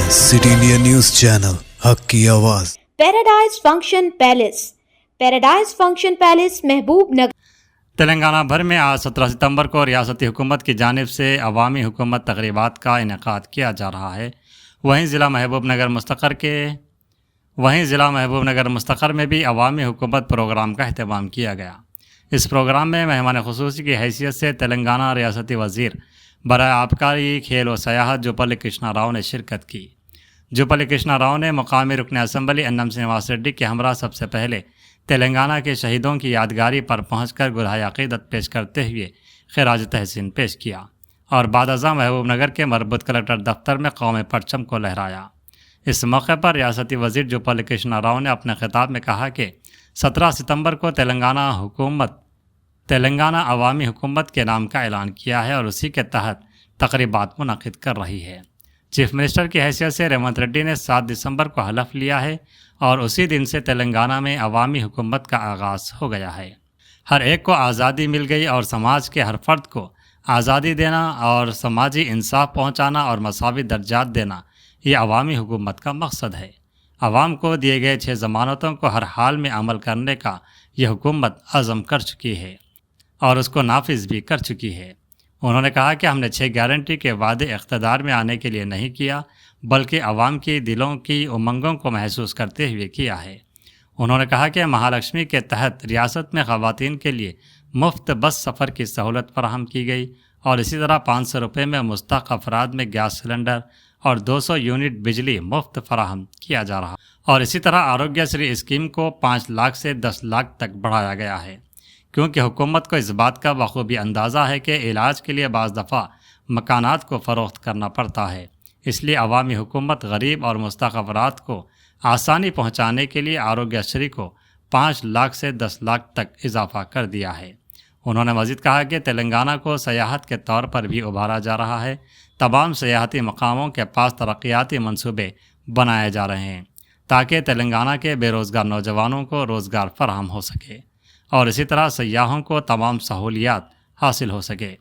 City India news channel हक की आवाज़। Paradise function palace. Paradise function palace महबूब नगर। तेलंगाना भर में आज 17 सितंबर को रियासती हुकूमत की जानिब से अवामी हुकूमत तकरीबात का इनेकाद किया जा रहा है। वहीं ज़िला महबूब नगर मुस्तक़र में भी अवामी हुकूमत प्रोग्राम का अहतमाम किया गया। इस प्रोग्राम में मेहमान खुसूसी की हैसियत से तेलंगाना रियासती वज़ीर बराए आबकारी, खेल और सयाहत जुपल्ली कृष्णा राव ने शिरकत की। जुपल्ली कृष्णा राव ने मुकामी रुकन असम्बली अन्नम श्रीनिवास रेड्डी के हमरा सबसे पहले तेलंगाना के शहीदों की यादगारी पर पहुंचकर गुरहाए अक़ीदत पेश करते हुए खिराज तहसीन पेश किया और बाद अज़ां महबूब नगर के मरबूत कलेक्टर दफ्तर में कौमी परचम को लहराया। इस मौके पर रियासती वज़ीर जुपल्ली कृष्णा राव ने अपने खिताब में कहा कि 17 सितंबर को तेलंगाना अवामी हुकूमत के नाम का ऐलान किया है और उसी के तहत तकरीबात मुनक़िद कर रही है। चीफ मिनिस्टर की हैसियत से रेवंत रेड्डी ने 7 दिसंबर को हलफ लिया है और उसी दिन से तेलंगाना में अवामी हुकूमत का आगाज़ हो गया है। हर एक को आज़ादी मिल गई और समाज के हर फर्द को आज़ादी देना और समाजी इंसाफ पहुँचाना और मसावी दर्जात देना ये अवामी हुकूमत का मकसद है। अवाम को दिए गए 6 ज़मानतों को हर हाल में अमल करने का यह हुकूमत अज़म कर चुकी है और उसको नाफिज भी कर चुकी है। उन्होंने कहा कि हमने 6 गारंटी के वादे इक़्तिदार में आने के लिए नहीं किया बल्कि अवाम की दिलों की उमंगों को महसूस करते हुए किया है। उन्होंने कहा कि महालक्ष्मी के तहत रियासत में ख़वातीन के लिए मुफ्त बस सफ़र की सहूलत फराहम की गई और इसी तरह 500 रुपये में मुस्तक अफराद में गैस सिलेंडर और 200 यूनिट बिजली मुफ्त फराहम किया जा रहा और इसी तरह आरोग्यश्री स्कीम को 5 लाख से 10 लाख तक बढ़ाया गया है, क्योंकि हुकूमत को इस बात का बखूबी अंदाज़ा है कि इलाज के लिए बाज़ दफ़ा मकानात को फ़रोख्त करना पड़ता है। इसलिए अवामी हुकूमत गरीब और मुस्तक अफराद को आसानी पहुँचाने के लिए आरोग्यश्री को 5 लाख से 10 लाख तक इजाफ़ा कर दिया है। उन्होंने मज़ीद कहा कि तेलंगाना को सयाहत के तौर पर भी उभारा जा रहा है। तमाम सयाहती मकामों के पास तरक्याती मंसूबे बनाए जा रहे हैं ताकि तेलंगाना के बेरोज़गार नौजवानों को रोज़गार फराहम हो सके और इसी तरह सयाहों को तमाम सहूलियात हासिल हो सके।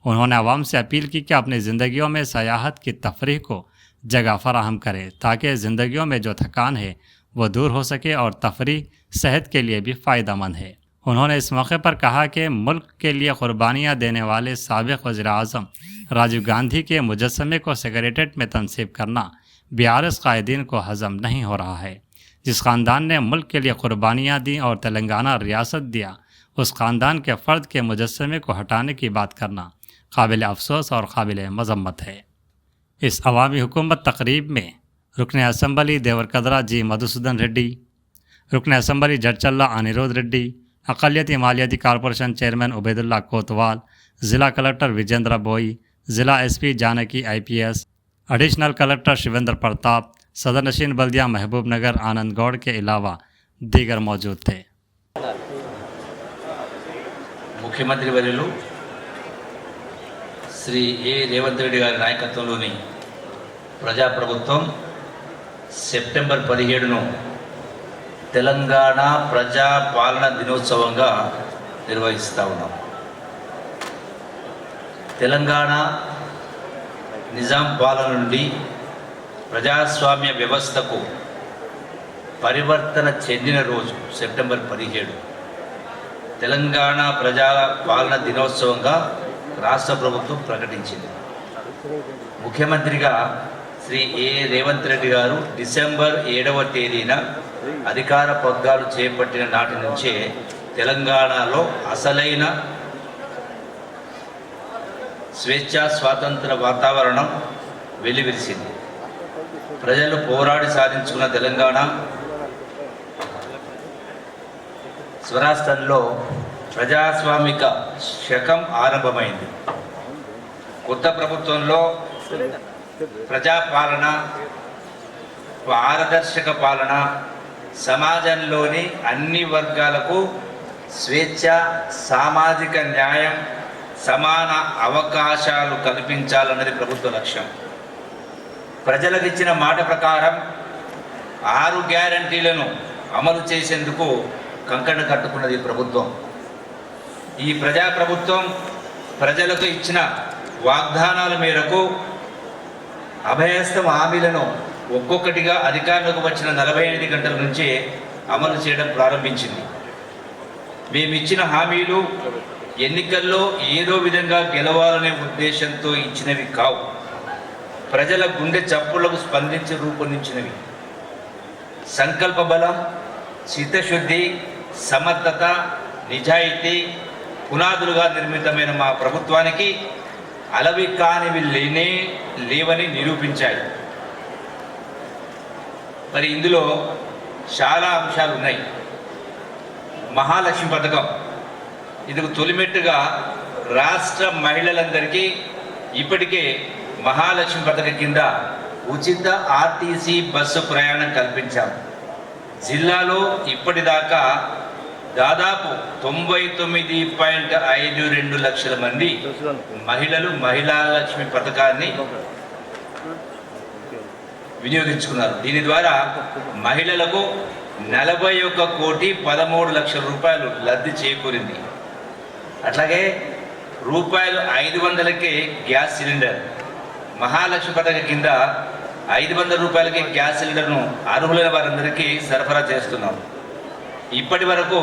उन्होंने आवाम से अपील की कि अपनी ज़िंदगियों में सयाहत की तफरीह को जगह फराहम करें ताकि ज़िंदगियों में जो थकान है वो दूर हो सके और तफरीह सेहत के लिए भी फ़ायदेमंद है। उन्होंने इस मौके पर कहा कि मुल्क के लिए कुर्बानियाँ देने वाले साबिक़ वज़ीर-ए-आज़म राजीव गांधी के मुजस्समे को सेक्रेटेरिएट में तनसीब करना बीआरएस कायदीन को हज़म नहीं हो रहा है। जिस ख़ानदान ने मुल्क के लिए कुर्बानियाँ दी और तेलंगाना रियासत दिया, उस ख़ानदान के फ़र्द के मुजस्समे को हटाने की बात करना काबिल अफसोस और काबिल मज़म्मत है। इस अवामी हुकूमत तकरीब में रुकन असम्बली देवरकदरा जी मधुसूदन रेड्डी, रुकन असम्बली जडचल्ला अनिरुद्ध रेड्डी, अक़लियती मालियाती कॉरपोरेशन चेयरमैन उबैदुल्ला कोतवाल, ज़िला कलेक्टर विजेंद्र बोई, ज़िला SP Janaki IPS, additional collector Shivendra Pratap, सदर नशीन बल्दिया महबूब नगर आनंद गौड़ के अलावा दीगर मौजूद थे। ముఖ్యమంత్రి వర్యులు శ్రీ రేవంత్ రెడ్డి గారి నాయకత్వంలోని ప్రజాప్రభుత్వం సెప్టెంబర్ 17ను తెలంగాణ ప్రజా పాలన దినోత్సవంగా నిర్వహిస్తూ ఉన్నాం. తెలంగాణ నిజాం పాలన నుండి ప్రజాస్వామ్య వ్యవస్థకు పరివర్తన చెందిన రోజు సెప్టెంబర్ 17 తెలంగాణ ప్రజా పాలన దినోత్సవంగా రాష్ట్ర ప్రభుత్వం ప్రకటించింది. ముఖ్యమంత్రిగా శ్రీ రేవంత్ రెడ్డి గారు డిసెంబర్ 7వ తేదీన అధికార పగ్గాలు చేపట్టిన నాటి నుంచే తెలంగాణలో అసలైన స్వేచ్ఛా స్వాతంత్ర వాతావరణం వెల్లివిరిసింది. ప్రజలు పోరాడి సాధించుకున్న తెలంగాణ స్వరాష్ట్రంలో ప్రజాస్వామిక శకం ఆరంభమైంది. కొత్త ప్రభుత్వంలో ప్రజాపాలన, పారదర్శక పాలన, సమాజంలోని అన్ని వర్గాలకు స్వేచ్ఛ, సామాజిక న్యాయం, సమాన అవకాశాలు కల్పించాలన్నది ప్రభుత్వ లక్ష్యం. ప్రజలకు ఇచ్చిన మాట ప్రకారం 6 గ్యారంటీలను అమలు చేసేందుకు కంకణ కట్టుకున్నది ప్రభుత్వం. ఈ ప్రజాప్రభుత్వం ప్రజలకు ఇచ్చిన వాగ్దానాల మేరకు అభయస్థం హామీలను ఒక్కొక్కటిగా అధికారంలోకి వచ్చిన 45 గంటల నుంచే అమలు చేయడం ప్రారంభించింది. మేమిచ్చిన హామీలు ఎన్నికల్లో ఏదో విధంగా గెలవాలనే ఉద్దేశంతో ఇచ్చినవి కావు. ప్రజల గుండె చప్పులకు స్పందించి రూపొందించినవి. సంకల్ప బలం, చిత్తశుద్ధి, సమర్థత, నిజాయితీ పునాదులుగా నిర్మితమైన మా ప్రభుత్వానికి అలవి కానివి లేవని నిరూపించాయి. మరి ఇందులో చాలా అంశాలు ఉన్నాయి. మహాలక్ష్మి పథకం ఇందుకు తొలిమెట్టుగా రాష్ట్ర మహిళలందరికీ ఇప్పటికే మహాలక్ష్మి పథకం కింద ఉచిత ఆర్టీసీ బస్సు ప్రయాణం కల్పించాం. జిల్లాలో ఇప్పటిదాకా దాదాపు 99.52 లక్షల మంది మహిళలు మహిళాలక్ష్మి పథకాన్ని వినియోగించుకున్నారు. దీని ద్వారా మహిళలకు 41,13,00,000 రూపాయలు లబ్ధి చేకూరింది. అట్లాగే రూపాయలు 500కే గ్యాస్ సిలిండర్, మహాలక్ష్మి పథకం కింద 500 రూపాయలకే గ్యాస్ సిలిండర్ను అర్హులైన వారందరికీ సరఫరా చేస్తున్నాం. ఇప్పటి వరకు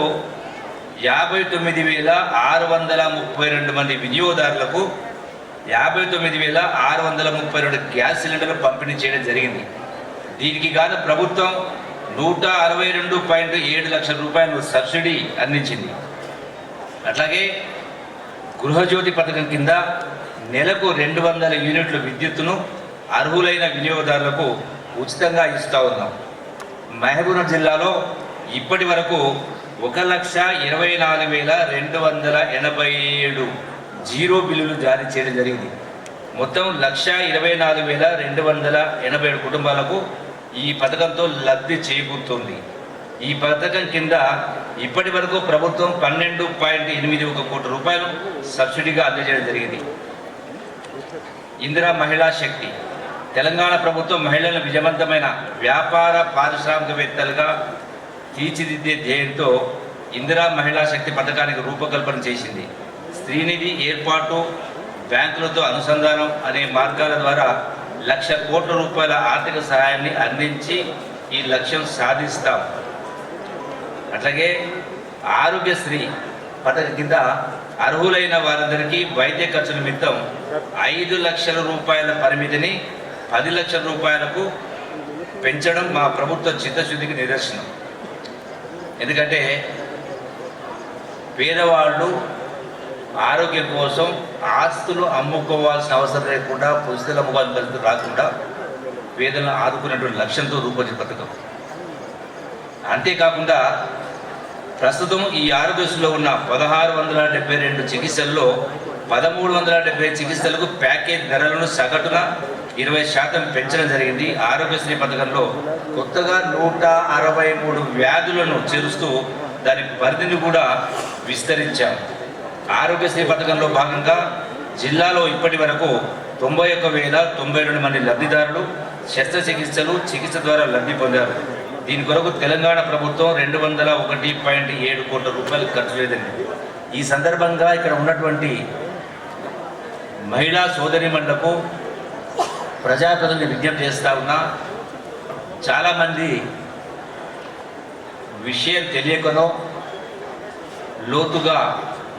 59,632 మంది వినియోగదారులకు 59,632 గ్యాస్ సిలిండర్లు పంపిణీ చేయడం జరిగింది. దీనికి గాను ప్రభుత్వం 162.7 లక్షల రూపాయలు సబ్సిడీ అందించింది. అట్లాగే గృహజ్యోతి పథకం కింద నెలకు 200 యూనిట్ల విద్యుత్తును అర్హులైన వినియోగదారులకు ఉచితంగా ఇస్తూ ఉన్నాం. మహబూబ్నగర్ జిల్లాలో ఇప్పటి వరకు 1,24,287 జీరో బిల్లులు జారీ చేయడం జరిగింది. మొత్తం 1,24,287 కుటుంబాలకు ఈ పథకంతో లబ్ధి చేకూరుతుంది. ఈ పథకం కింద ఇప్పటి వరకు ప్రభుత్వం 12.81 కోట్ల రూపాయలు సబ్సిడీగా అందజేయడం జరిగింది. ఇందిరా మహిళా శక్తి తెలంగాణ ప్రభుత్వం మహిళలను విజయవంతమైన వ్యాపార పారిశ్రామికవేత్తలుగా తీర్చిదిద్దే ధ్యేయంతో ఇందిరా మహిళా శక్తి పథకానికి రూపకల్పన చేసింది. స్త్రీనిధి ఏర్పాటు, బ్యాంకులతో అనుసంధానం అనే మార్గాల ద్వారా 1,00,000 కోట్ల రూపాయల ఆర్థిక సహాయాన్ని అందించి ఈ లక్ష్యం సాధిస్తాం. అట్లాగే ఆరోగ్యశ్రీ పథకం కింద అర్హులైన వారందరికీ వైద్య ఖర్చుల నిమిత్తం 5 లక్షల రూపాయల పరిమితిని 10 లక్షల రూపాయలకు పెంచడం మా ప్రభుత్వ చిత్తశుద్ధికి నిదర్శనం. ఎందుకంటే పేదవాళ్ళు ఆరోగ్యం కోసం ఆస్తులు అమ్ముకోవాల్సిన అవసరం లేకుండా, పుస్తకాలు అమ్ముకోవాల్సిన పరిస్థితి రాకుండా పేదలను ఆదుకునేటువంటి లక్ష్యంతో రూపొందించిన పథకం. అంతేకాకుండా ప్రస్తుతం ఈ ఆరోగ్యశ్రీలో ఉన్న 1,672 చికిత్సల్లో 1,370 చికిత్సలకు ప్యాకేజ్ ధరలను సగటున 20% పెంచడం జరిగింది. ఆరోగ్యశ్రీ పథకంలో కొత్తగా 163 వ్యాధులను చేరుస్తూ దాని పరిధిని కూడా విస్తరించాం. ఆరోగ్యశ్రీ పథకంలో భాగంగా జిల్లాలో ఇప్పటి వరకు 91,092 మంది లబ్ధిదారులు శస్త్రచికిత్సలు చికిత్స ద్వారా లబ్ధి పొందారు. దీని కొరకు తెలంగాణ ప్రభుత్వం 201.7 కోట్ల రూపాయలు ఖర్చు చేయదండి. ఈ సందర్భంగా ఇక్కడ ఉన్నటువంటి మహిళా సోదరిమణులకు ప్రజాప్రతినిధులు విజ్ఞప్తి చేస్తా ఉన్నా, చాలామంది విషయం తెలియకనో లోతుగా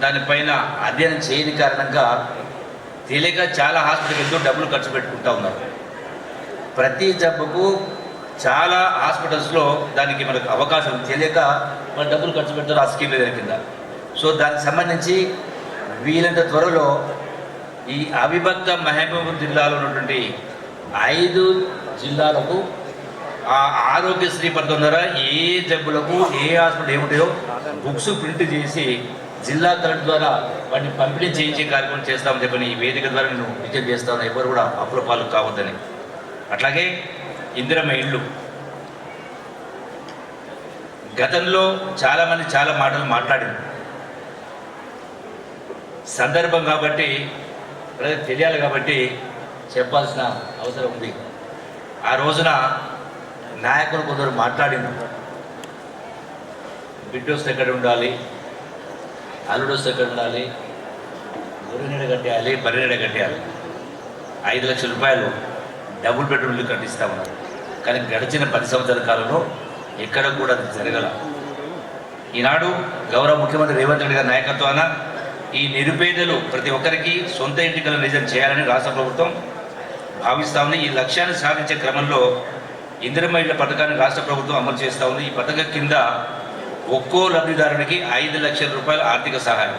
దానిపైన అధ్యయనం చేయని కారణంగా తెలియక చాలా హాస్పిటల్తో డబ్బులు ఖర్చు పెట్టుకుంటూ ఉన్నారు. ప్రతి జబ్బుకు చాలా హాస్పిటల్స్లో దానికి మనకు అవకాశం తెలియక మన డబ్బులు ఖర్చు పెడతారు ఆ స్కీమ్ కింద. సో దానికి సంబంధించి వీలంత త్వరలో ఈ అవిభక్త మహబూబ్ జిల్లాలో ఉన్నటువంటి 5 జిల్లాలకు ఆ ఆరోగ్యశ్రీ పథకం ద్వారా ఏ జబ్బులకు ఏ హాస్పిటల్ ఏముంటాయో బుక్స్ ప్రింట్ చేసి జిల్లా కలెక్టర్ ద్వారా వాటిని పంపిణీ చేయించే కార్యక్రమం చేస్తామని చెప్పని ఈ వేదిక ద్వారా నేను విజ్ఞప్తి చేస్తాను. ఎవరు కూడా అప్పుల పాలు కావద్దని. అట్లాగే ఇందిరమ్మ ఇళ్ళు గతంలో చాలామంది చాలా మాటలు మాట్లాడింది. సందర్భం కాబట్టి ప్రజలకు తెలియాలి కాబట్టి చెప్పాల్సిన అవసరం ఉంది. ఆ రోజున నాయకులు కొందరు మాట్లాడింది, బిడ్డ వస్తే ఎక్కడ ఉండాలి, అల్లుడు వస్తే ఎక్కడ ఉండాలి, గొర్రెనీడ కట్టేయాలి, బర్రెనీడ కట్టేయాలి, 5 లక్షల రూపాయలు డబుల్ బెడ్రూమ్లు కట్టిస్తా ఉన్నారు. కానీ గడిచిన 10 సంవత్సరాల కాలంలో ఎక్కడ కూడా అది జరగల. ఈనాడు గౌరవ ముఖ్యమంత్రి రేవంత్ రెడ్డి గారి నాయకత్వాన ఈ నిరుపేదలు ప్రతి ఒక్కరికి సొంత ఇంటికలను నిజం చేయాలని రాష్ట్ర ప్రభుత్వం భావిస్తూ ఉంది. ఈ లక్ష్యాన్ని సాధించే క్రమంలో ఇందిరమ్మ ఇళ్ల పథకాన్ని రాష్ట్ర ప్రభుత్వం అమలు చేస్తూ ఉంది. ఈ పథకం కింద ఒక్కో లబ్ధిదారునికి 5 లక్షల రూపాయల ఆర్థిక సహాయం,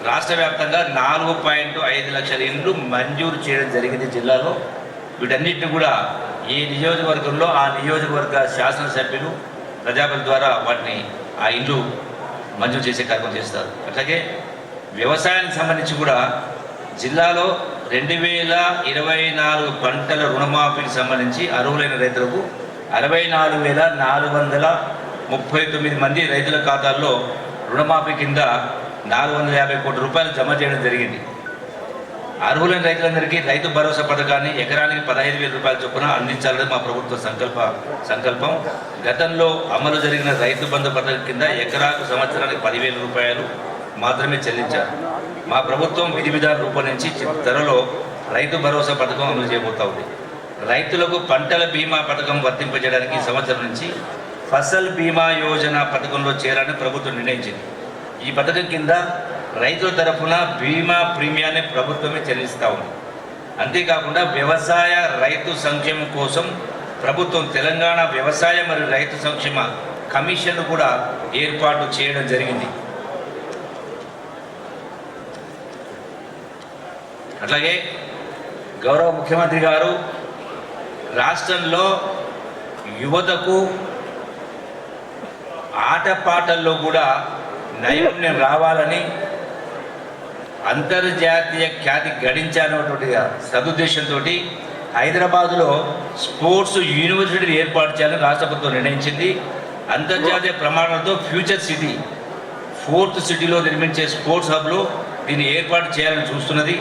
రాష్ట్ర వ్యాప్తంగా 4.5 లక్షల ఇండ్లు మంజూరు చేయడం జరిగింది జిల్లాలో. వీటన్నిటిని కూడా ఈ నియోజకవర్గంలో ఆ నియోజకవర్గ శాసనసభ్యులు ప్రజాపతి ద్వారా వాటిని ఆ ఇండ్లు మంజూరు చేసే కార్యక్రమం చేస్తారు. అట్లాగే వ్యవసాయానికి సంబంధించి కూడా జిల్లాలో 2024 పంటల రుణమాఫీకి సంబంధించి అర్హులైన రైతులకు 64,439 మంది రైతుల ఖాతాల్లో రుణమాఫీ కింద 450 కోట్ల రూపాయలు జమ చేయడం జరిగింది. అర్హులైన రైతులందరికీ రైతు భరోసా పథకాన్ని ఎకరానికి 15,000 రూపాయల చొప్పున అందించాలని మా ప్రభుత్వ సంకల్పం. గతంలో అమలు జరిగిన రైతు బంధు పథకం కింద ఎకరాకు సంవత్సరానికి 10,000 రూపాయలు మాత్రమే చెల్లించారు. మా ప్రభుత్వం విధి విధానం రూపొందించి త్వరలో రైతు భరోసా పథకం అమలు చేయబోతా ఉంది. రైతులకు పంటల బీమా పథకం వర్తింపజేయడానికి సంవత్సరం నుంచి ఫసల్ బీమా యోజన పథకంలో చేరాలని ప్రభుత్వం నిర్ణయించింది. ఈ పథకం కింద రైతుల తరఫున బీమా ప్రీమియాన్ని ప్రభుత్వమే చెల్లిస్తూ ఉంది. అంతేకాకుండా వ్యవసాయ రైతు సంక్షేమం కోసం ప్రభుత్వం తెలంగాణ వ్యవసాయ మరియు రైతు సంక్షేమ కమిషన్ కూడా ఏర్పాటు చేయడం జరిగింది. అట్లాగే గౌరవ ముఖ్యమంత్రి గారు రాష్ట్రంలో యువతకు ఆటపాటల్లో కూడా నైపుణ్యం రావాలని, అంతర్జాతీయ ఖ్యాతి గడించాలన్నటువంటి సదుద్దేశంతో హైదరాబాదులో స్పోర్ట్స్ యూనివర్సిటీని ఏర్పాటు చేయాలని రాష్ట్ర ప్రభుత్వం నిర్ణయించింది. అంతర్జాతీయ ప్రమాణాలతో ఫ్యూచర్ సిటీ 4th సిటీలో నిర్మించే స్పోర్ట్స్ హబ్లో దీన్ని ఏర్పాటు చేయాలని చూస్తున్నది.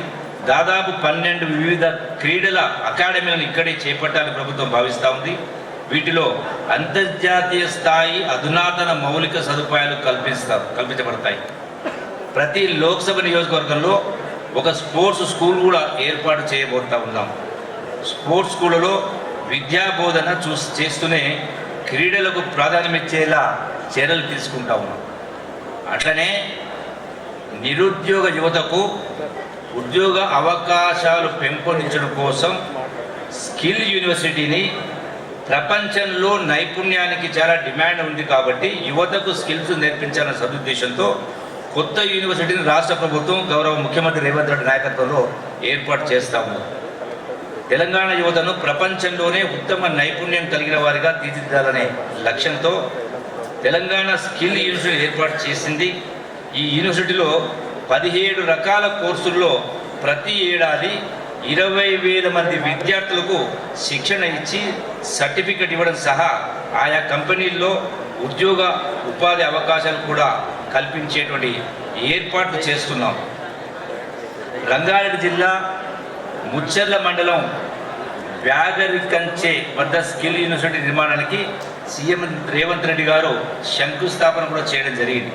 దాదాపు 12 వివిధ క్రీడల అకాడమీలను ఇక్కడే చేపట్టాలని ప్రభుత్వం భావిస్తూ ఉంది. వీటిలో అంతర్జాతీయ స్థాయి అధునాతన మౌలిక సదుపాయాలు కల్పించబడతాయి. ప్రతి లోక్సభ నియోజకవర్గంలో ఒక స్పోర్ట్స్ స్కూల్ కూడా ఏర్పాటు చేయబోతా ఉన్నాం. స్పోర్ట్స్ స్కూళ్ళలో విద్యా బోధన చేస్తూనే క్రీడలకు ప్రాధాన్యమిచ్చేలా చర్యలు తీసుకుంటా ఉన్నాం. అట్లనే నిరుద్యోగ యువతకు ఉద్యోగ అవకాశాలు పెంపొందించడం కోసం స్కిల్ యూనివర్సిటీని, ప్రపంచంలో నైపుణ్యానికి చాలా డిమాండ్ ఉంది కాబట్టి యువతకు స్కిల్స్ నేర్పించాలన్న సదుద్దేశంతో కొత్త యూనివర్సిటీని రాష్ట్ర ప్రభుత్వం గౌరవ ముఖ్యమంత్రి రేవంత్ రెడ్డి నాయకత్వంలో ఏర్పాటు చేస్తా ఉంది. తెలంగాణ యువతను ప్రపంచంలోనే ఉత్తమ నైపుణ్యం కలిగిన వారిగా తీర్చిదిద్దాలనే లక్ష్యంతో తెలంగాణ స్కిల్ యూనివర్సిటీ ఏర్పాటు చేసింది. ఈ యూనివర్సిటీలో 17 రకాల కోర్సుల్లో ప్రతి ఏడాది 20,000 మంది విద్యార్థులకు శిక్షణ ఇచ్చి సర్టిఫికెట్ ఇవ్వడం సహా ఆయా కంపెనీల్లో ఉద్యోగ ఉపాధి అవకాశాలు కూడా కల్పించేటువంటి ఏర్పాట్లు చేస్తున్నాం. రంగారెడ్డి జిల్లా ముచ్చర్ల మండలం వ్యాగరికంచే వద్ద స్కిల్ యూనివర్సిటీ నిర్మాణానికి సీఎం రేవంత్ రెడ్డి గారు శంకుస్థాపన కూడా చేయడం జరిగింది.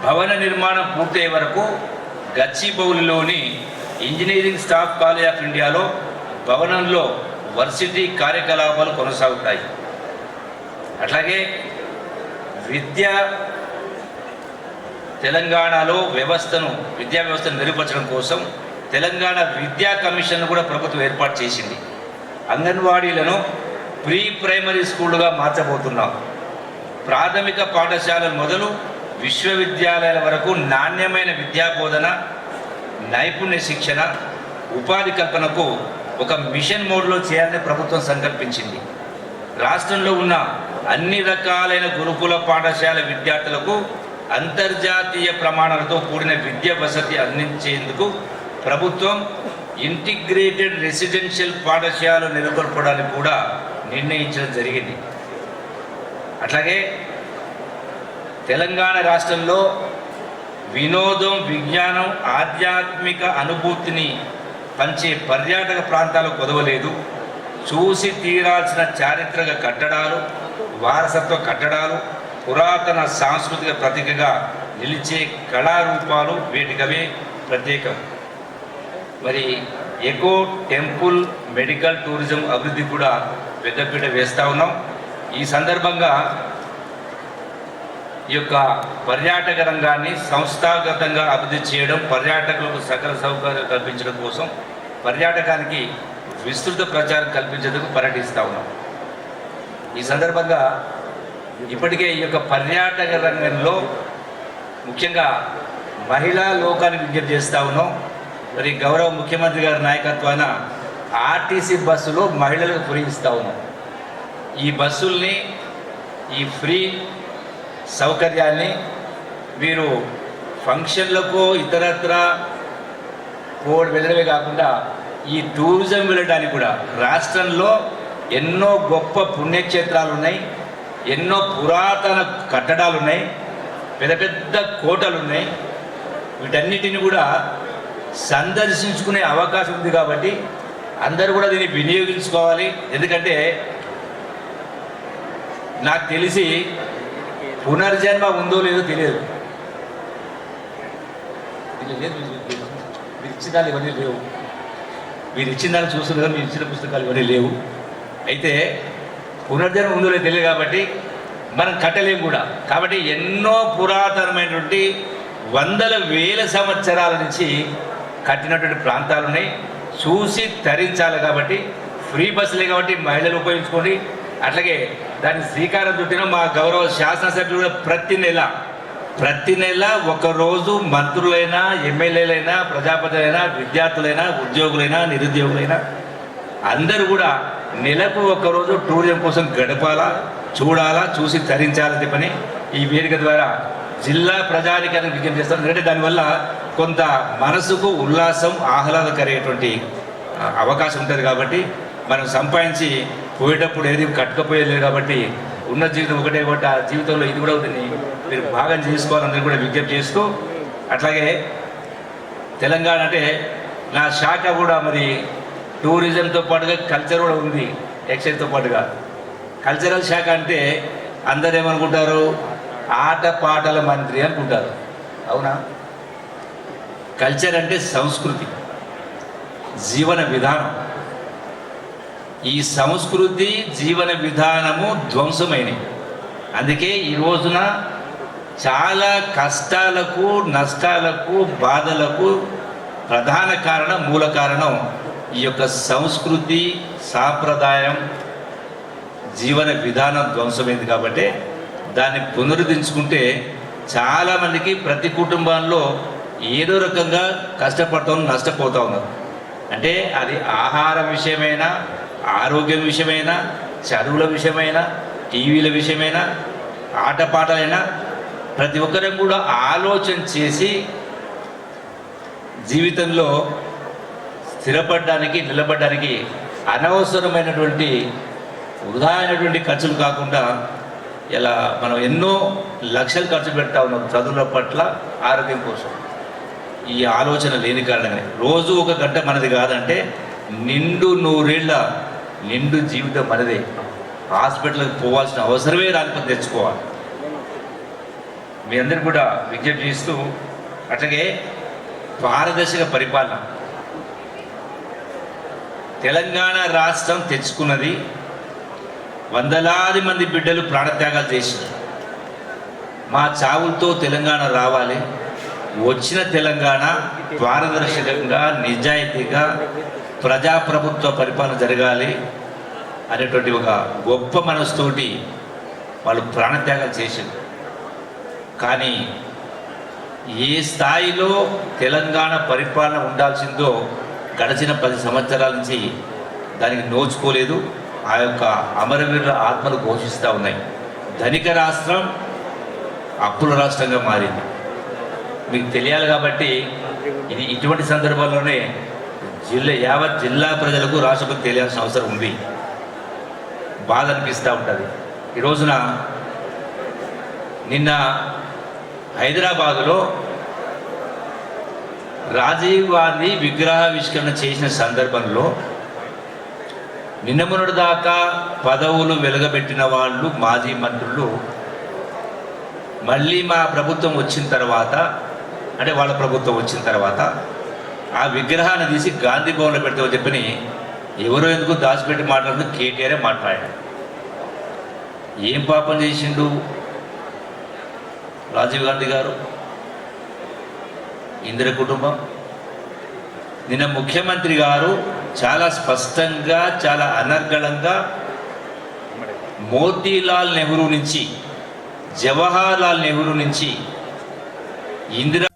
భవన నిర్మాణం పూర్తయ్యే వరకు గచ్చిబౌలిలోని ఇంజనీరింగ్ స్టాఫ్ కాలేజ్ ఆఫ్ ఇండియాలో భవనంలో వర్సిటీ కార్యకలాపాలు కొనసాగుతాయి. అట్లాగే తెలంగాణలో విద్యా వ్యవస్థను మెరుగుపరచడం కోసం తెలంగాణ విద్యా కమిషన్ కూడా ప్రభుత్వం ఏర్పాటు చేసింది. అంగన్వాడీలను ప్రీ ప్రైమరీ స్కూళ్ళుగా మార్చబోతున్నాం. ప్రాథమిక పాఠశాలల మొదలు విశ్వవిద్యాలయాల వరకు నాణ్యమైన విద్యా బోధన, నైపుణ్య శిక్షణ, ఉపాధి కల్పనకు ఒక మిషన్ మోడ్లో చేయాలని ప్రభుత్వం సంకల్పించింది. రాష్ట్రంలో ఉన్న అన్ని రకాలైన గురుకుల పాఠశాల విద్యార్థులకు అంతర్జాతీయ ప్రమాణాలతో కూడిన విద్యా వసతి అందించేందుకు ప్రభుత్వం ఇంటిగ్రేటెడ్ రెసిడెన్షియల్ పాఠశాలలు నెలకొల్పడానికి కూడా నిర్ణయించడం జరిగింది. అట్లాగే తెలంగాణ రాష్ట్రంలో వినోదం, విజ్ఞానం, ఆధ్యాత్మిక అనుభూతిని పంచే పర్యాటక ప్రాంతాలు కొదవలేదు. చూసి తీరాల్సిన చారిత్రక కట్టడాలు, వారసత్వ కట్టడాలు, పురాతన సాంస్కృతిక ప్రతీకగా నిలిచే కళారూపాలు వీటికవే ప్రత్యేకం. మరి ఎకో, టెంపుల్, మెడికల్ టూరిజం అభివృద్ధి కూడా పెద్దపీట వేస్తూ ఉన్నాం. ఈ సందర్భంగా ఈ యొక్క పర్యాటక రంగాన్ని సంస్థాగతంగా అభివృద్ధి చేయడం, పర్యాటకులకు సకల సౌకర్యాలు కల్పించడం కోసం పర్యాటకానికి విస్తృత ప్రచారం కల్పించేందుకు పర్యటిస్తూ ఉన్నాం. ఈ సందర్భంగా ఇప్పటికే ఈ యొక్క పర్యాటక రంగంలో ముఖ్యంగా మహిళా లోకాన్ని విజ్ఞప్తి చేస్తూ ఉన్నాం. మరి గౌరవ ముఖ్యమంత్రి గారి నాయకత్వాన ఆర్టీసీ బస్సులో మహిళలకు ఫ్రీ ఇస్తూ ఉన్నాం. ఈ బస్సుల్ని, ఈ ఫ్రీ సౌకర్యాన్ని మీరు ఫంక్షన్లకు ఇతరత్ర వెళ్ళడమే కాకుండా ఈ టూరిజం వెళ్ళడానికి కూడా రాష్ట్రంలో ఎన్నో గొప్ప పుణ్యక్షేత్రాలు ఉన్నాయి, ఎన్నో పురాతన కట్టడాలు ఉన్నాయి, పెద్ద పెద్ద కోటలు ఉన్నాయి. వీటన్నిటిని కూడా సందర్శించుకునే అవకాశం ఉంది. కాబట్టి అందరూ కూడా దీన్ని వినియోగించుకోవాలి. ఎందుకంటే నాకు తెలిసి పునర్జన్మ ఉందో లేదో తెలియదు. మీరు ఇచ్చిన దాన్ని ఇవన్నీ లేవు, మీరు ఇచ్చిన దాన్ని చూస్తున్నారు, మీరు ఇచ్చిన పుస్తకాలు ఇవన్నీ లేవు. అయితే పునర్జన్మ ఉందో లేదో తెలియదు కాబట్టి మనం కట్టలేము కూడా. కాబట్టి ఎన్నో పురాతనమైనటువంటి వందల వేల సంవత్సరాల నుంచి కట్టినటువంటి ప్రాంతాలు ఉన్నాయి, చూసి తరించాలి. కాబట్టి ఫ్రీ బస్సులే కాబట్టి మహిళలు ఉపయోగించుకోండి. అట్లాగే దాన్ని శ్రీకారం చుట్టిన మా గౌరవ శాసనసభ్యులు కూడా ప్రతి నెల ఒకరోజు మంత్రులైనా, ఎమ్మెల్యేలైనా, ప్రజాపతులైనా, విద్యార్థులైనా, ఉద్యోగులైనా, నిరుద్యోగులైనా అందరూ కూడా నెలకు ఒకరోజు టూరిజం కోసం గడపాలా, చూడాలా, చూసి తరించాలని చెప్పని ఈ వేదిక ద్వారా జిల్లా ప్రజానికానికి విజ్ఞప్తి చేస్తాం. ఎందుకంటే దానివల్ల కొంత మనసుకు ఉల్లాసం, ఆహ్లాదకరమైనటువంటి అవకాశం ఉంటుంది. కాబట్టి మనం సంపాదించి పోయేటప్పుడు ఏది కట్టుకపోయేది కాబట్టి ఉన్న జీవితం ఒకటే ఒకటి, ఆ జీవితంలో ఇది కూడా ఉంటుంది, మీరు భాగం చేసుకోవాలని కూడా విజ్ఞప్తి చేస్తూ, అట్లాగే తెలంగాణ అంటే నా శాఖ కూడా మరి టూరిజంతో పాటుగా కల్చర్ కూడా ఉంది, ఎక్సైజ్తో పాటుగా. కల్చరల్ శాఖ అంటే అందరు ఏమనుకుంటారు, ఆట పాటల మంత్రి అనుకుంటారు. అవునా? కల్చర్ అంటే సంస్కృతి, జీవన విధానం. ఈ సంస్కృతి జీవన విధానము ధ్వంసమైనవి. అందుకే ఈ రోజున చాలా కష్టాలకు, నష్టాలకు, బాధలకు ప్రధాన కారణం, మూల కారణం ఈ యొక్క సంస్కృతి, సాంప్రదాయం, జీవన విధానం ధ్వంసమైంది. కాబట్టి దాన్ని పునరుద్ధరించుకుంటే చాలామందికి ప్రతి కుటుంబాల్లో ఏదో రకంగా కష్టపడతాం, నష్టపోతూ ఉన్నారు. అంటే అది ఆహారం విషయమైనా, ఆరోగ్యం విషయమైనా, చదువుల విషయమైనా, టీవీల విషయమైనా, ఆటపాటలైనా ప్రతి ఒక్కరం కూడా ఆలోచన చేసి జీవితంలో స్థిరపడడానికి, నిలబడడానికి అనవసరమైనటువంటి వృధా అయినటువంటి ఖర్చులు కాకుండా ఇలా మనం ఎన్నో లక్షలు ఖర్చు పెడతా ఉన్నాం చదువుల పట్ల, ఆరోగ్యం కోసం. ఈ ఆలోచన లేని కారణంగానే రోజు ఒక గంట మనది కాదంటే నిండు నూరేళ్ల నిండు జీవితం మనదే. హాస్పిటల్కి పోవాల్సిన అవసరమే రాకపోతే తెచ్చుకోవాలి. మీ అందరికీ కూడా విజ్ఞప్తి చేస్తూ, అట్లాగే పారదర్శక పరిపాలన తెలంగాణ రాష్ట్రం తెచ్చుకున్నది. వందలాది మంది బిడ్డలు ప్రాణత్యాగాలు చేసింది. మా చావులతో తెలంగాణ రావాలి, వచ్చిన తెలంగాణ పారదర్శకంగా, నిజాయితీగా, ప్రజాప్రభుత్వ పరిపాలన జరగాలి అనేటువంటి ఒక గొప్ప మనసుతోటి వాళ్ళు ప్రాణత్యాగాలు చేశారు. కానీ ఏ స్థాయిలో తెలంగాణ పరిపాలన ఉండాల్సిందో గడిచిన 10 సంవత్సరాల నుంచి దానికి నోచుకోలేదు. ఆ యొక్క అమరవీరుల ఆత్మలు ఘోషిస్తూ ఉన్నాయి. ధనిక రాష్ట్రం అప్పుల రాష్ట్రంగా మారింది. మీకు తెలియాలి కాబట్టి ఇది ఇటువంటి సందర్భాల్లోనే యావత్ జిల్లా ప్రజలకు, రాష్ట్రపతి తెలియాల్సిన అవసరం ఉంది. బాధ అనిపిస్తూ ఉంటుంది. ఈ రోజున నిన్న హైదరాబాదులో రాజీవ్ గాంధీ విగ్రహావిష్కరణ చేసిన సందర్భంలో నిన్న మొన్నటి దాకా పదవులు వెలగబెట్టిన వాళ్ళు, మాజీ మంత్రులు మళ్ళీ మా ప్రభుత్వం వచ్చిన తర్వాత, అంటే వాళ్ళ ప్రభుత్వం వచ్చిన తర్వాత ఆ విగ్రహాన్ని తీసి గాంధీ భవన్లో పెడతామని చెప్పని ఎవరో ఎందుకు దాచిపెట్టి మాట్లాడుతూ కేటీఆరే మాట్లాడాడు. ఏం పాపం చేసిండు రాజీవ్ గాంధీ గారు, ఇందిర కుటుంబం? నిన్న ముఖ్యమంత్రి గారు చాలా స్పష్టంగా, చాలా అనర్గళంగా మోతీలాల్ నెహ్రూ నుంచి, జవహర్లాల్ నెహ్రూ నుంచి, ఇందిరా